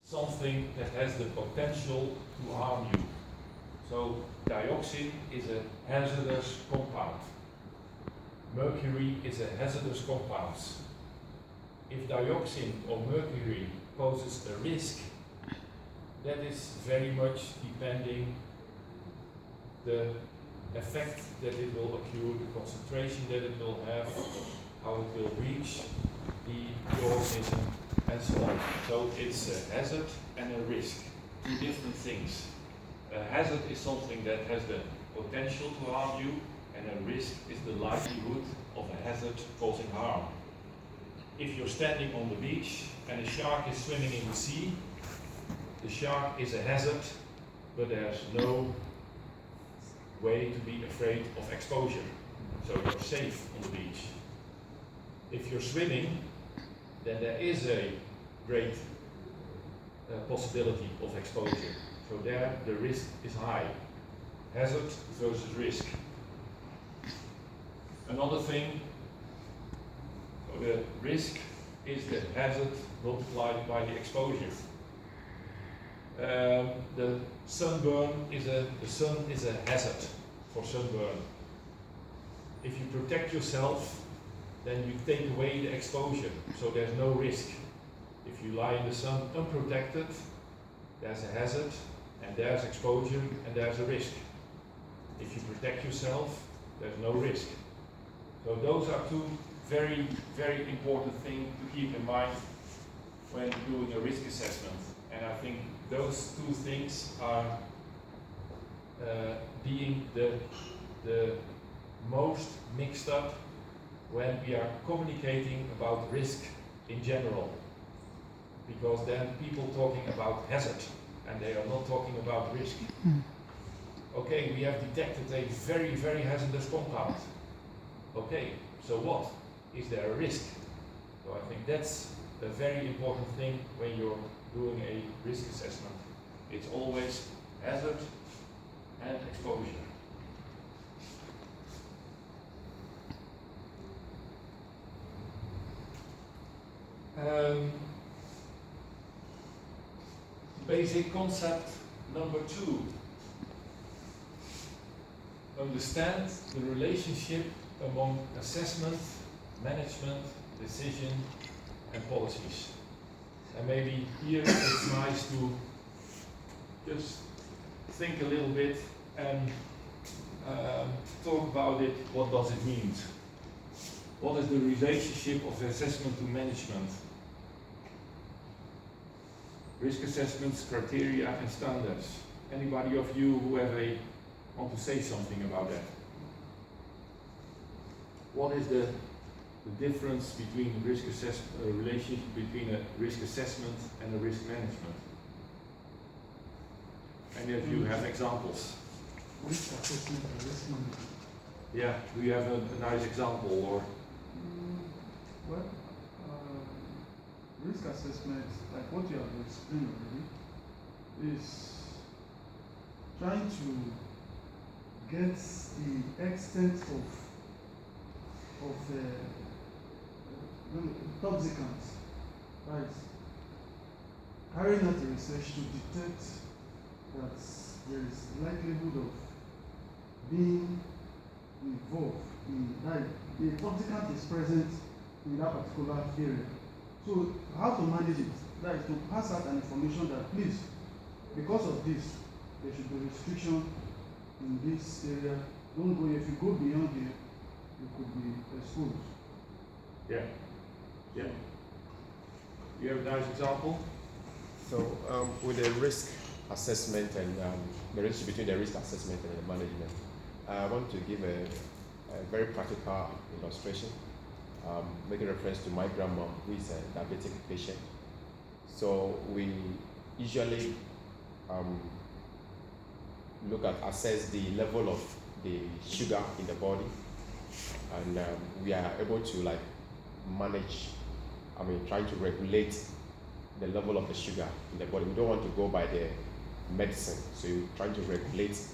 something that has the potential to harm you. So dioxin is a hazardous compound. Mercury is a hazardous compound. If dioxin or mercury poses a risk, that is very much depending the effect that it will occur, the concentration that it will have, how it will reach the organism, and so on. So it's a hazard and a risk, two different things. A hazard is something that has the potential to harm you, and a risk is the likelihood of a hazard causing harm. If you're standing on the beach and a shark is swimming in the sea, the shark is a hazard, but there's no way to be afraid of exposure. So you're safe on the beach. If you're swimming, then there is a great possibility of exposure. So there the risk is high. Hazard versus risk. Another thing, so the risk is the hazard multiplied by the exposure. The sun is a hazard for sunburn. If you protect yourself, then you take away the exposure, so there's no risk. If you lie in the sun unprotected, there's a hazard, and there's exposure, and there's a risk. If you protect yourself, there's no risk. So those are two very, very important things to keep in mind when doing a risk assessment. And I think those two things are being the most mixed up when we are communicating about risk in general. Because then people talking about hazard and they are not talking about risk. Okay, we have detected a very, very hazardous compound. Okay, so what? Is there a risk? So I think that's a very important thing when you're doing a risk assessment. It's always hazard and exposure. Basic concept number 2. Understand the relationship among assessment, management, decision, and policies. And maybe here it's nice to just think a little bit and talk about it. What does it mean? What is the relationship of assessment to management? Risk assessments, criteria, and standards. Anybody of you who want to say something about that? What is the difference between risk relationship between a risk assessment and a risk management? Any of you have examples? Risk assessment and risk management. Yeah, do you have a nice example or? Well, risk assessment, like what you have explained already, is trying to get the extent of toxicants, right? Carrying out the research to detect that there is likelihood of being involved in that the toxicant is present in that particular area. So how to manage it? That is to pass out an information that please, because of this, there should be restriction in this area. Don't go here. If you go beyond here, you could be exposed. Yeah. Yeah. You have a nice example? So with the risk assessment and the relationship between the risk assessment and the management, I want to give a very practical illustration, making reference to my grandma who is a diabetic patient. So we usually assess the level of the sugar in the body, and we are able to manage, trying to regulate the level of the sugar in the body. We don't want to go by the medicine, so you're trying to regulate